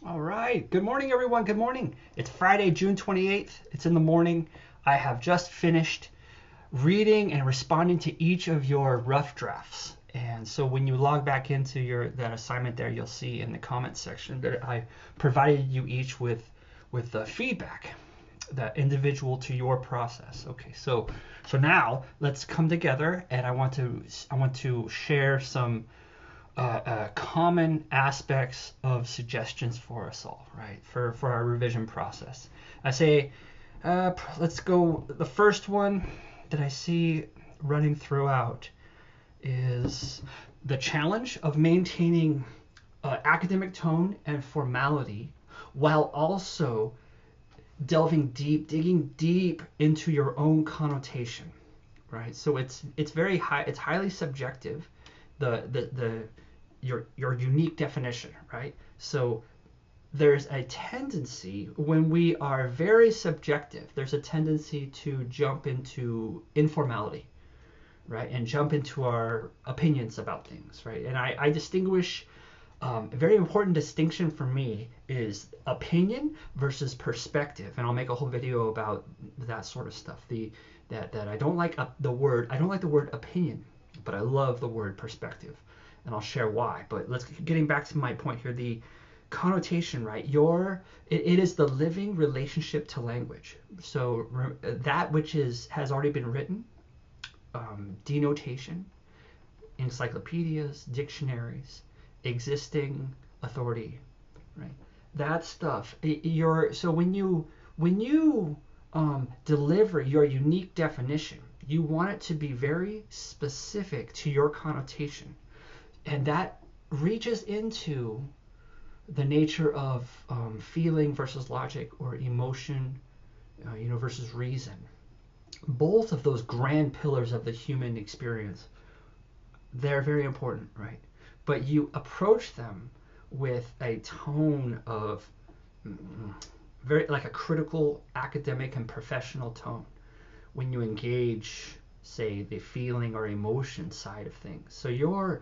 All right. Good morning, everyone. Good morning. It's Friday, June 28th. It's in the morning. I have just finished reading and responding to each of your rough drafts. And so when you log back into that assignment there, you'll see in the comments section that I provided you each with the feedback that individual to your process. Okay, so now let's come together, and I want to share some common aspects of suggestions for us all, right? For our revision process. I say, let's go. The first one that I see running throughout is the challenge of maintaining academic tone and formality while also digging deep into your own connotation, right? So it's very high, it's highly subjective, the your unique definition, right? So there's a tendency when we are very subjective, there's a tendency to jump into informality, right? And jump into our opinions about things, right? And I distinguish a very important distinction for me is opinion versus perspective, and I'll make a whole video about that sort of stuff. That I don't like I don't like the word opinion, but I love the word perspective, and I'll share why. But getting back to my point here, the connotation, right? It is the living relationship to language. So that which has already been written, denotation, encyclopedias, dictionaries, existing authority, right? That stuff. So when you deliver your unique definition, you want it to be very specific to your connotation, and that reaches into the nature of feeling versus logic, or emotion, versus reason. Both of those grand pillars of the human experience, they're very important, right? But you approach them with a tone of very like a critical academic and professional tone when you engage, say, the feeling or emotion side of things. So your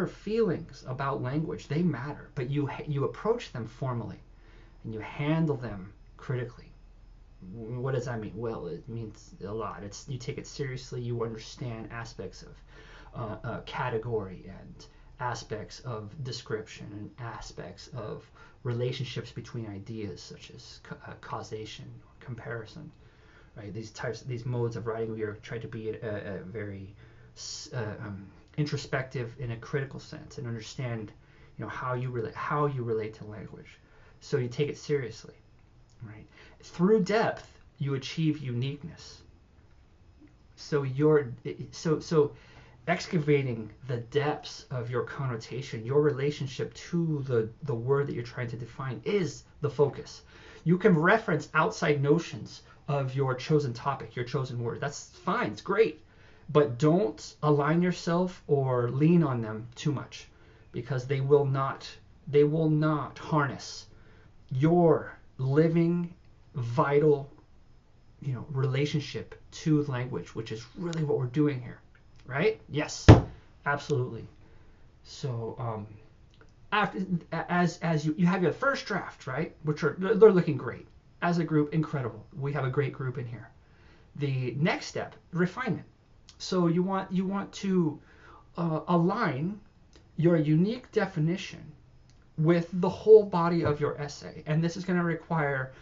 feelings about language, they matter, but you approach them formally and you handle them critically. What does that mean? Well, it means a lot. You take it seriously. You understand aspects of category, and aspects of description, and aspects of relationships between ideas, such as causation or comparison. Right? These modes of writing, we are trying to be very introspective in a critical sense, and understand, how you relate to language. So you take it seriously, right? Through depth, you achieve uniqueness. So excavating the depths of your connotation, your relationship to the word that you're trying to define, is the focus. You can reference outside notions of your chosen topic, your chosen word. That's fine, it's great. But don't align yourself or lean on them too much, because they will not harness your living, vital, relationship to language, which is really what we're doing here, right? Yes, absolutely. So as you have your first draft, right, which they're looking great as a group, incredible. We have a great group in here. The next step, refinement. So you want to align your unique definition with the whole body of your essay, and this is going to require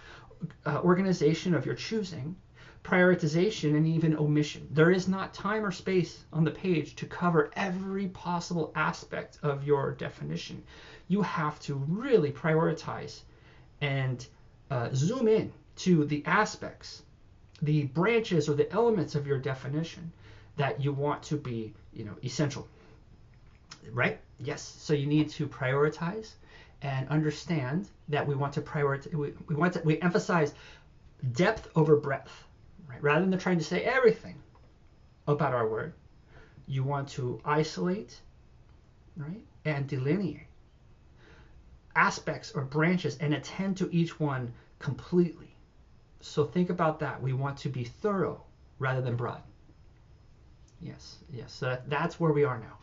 organization of your choosing, prioritization, and even omission. There is not time or space on the page to cover every possible aspect of your definition. You have to really prioritize and zoom in to the aspects, the branches or the elements of your definition that you want to be, essential, right? Yes. So you need to prioritize and understand that we want to prioritize. We emphasize depth over breadth, right? Rather than trying to say everything about our word, you want to isolate, right, and delineate aspects or branches and attend to each one completely. So think about that. We want to be thorough rather than broad. Yes. So that's where we are now.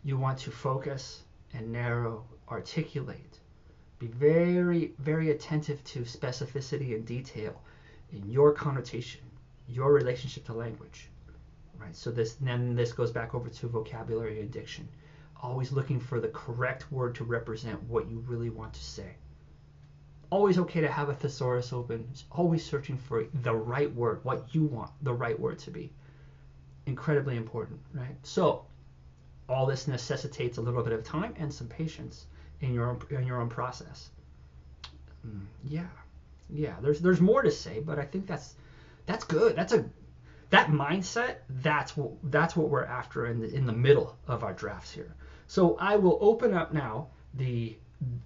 You want to focus and narrow, articulate, Be very, very attentive to specificity and detail in your connotation, your relationship to language, right? So this goes back over to vocabulary and diction. Always looking for the correct word to represent what you really want to say. Always okay to have a thesaurus open. Always searching for the right word, what you want the right word to be. Incredibly important, right? So all this necessitates a little bit of time and some patience in your own process. Yeah, There's more to say, but I think that's good. That mindset. That's what we're after in the middle of our drafts here. So I will open up now the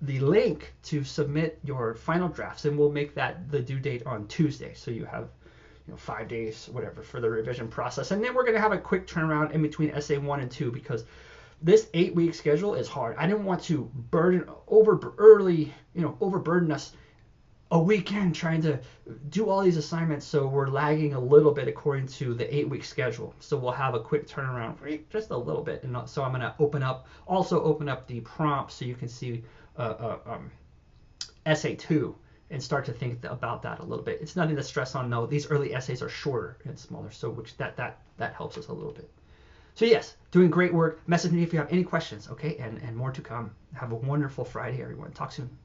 link to submit your final drafts, and we'll make that the due date on Tuesday. So you have 5 days, whatever, for the revision process, and then we're gonna have a quick turnaround in between essay 1 and 2 because this 8-week schedule is hard. I didn't want to overburden us a weekend trying to do all these assignments, so we're lagging a little bit according to the 8-week schedule. So we'll have a quick turnaround for just a little bit, and so I'm going to open up the prompt so you can see essay 2 and start to think about that a little bit. It's nothing to stress on. No, these early essays are shorter and smaller, so which that helps us a little bit. So yes, doing great work. Message me if you have any questions, okay? And more to come. Have a wonderful Friday, everyone. Talk soon.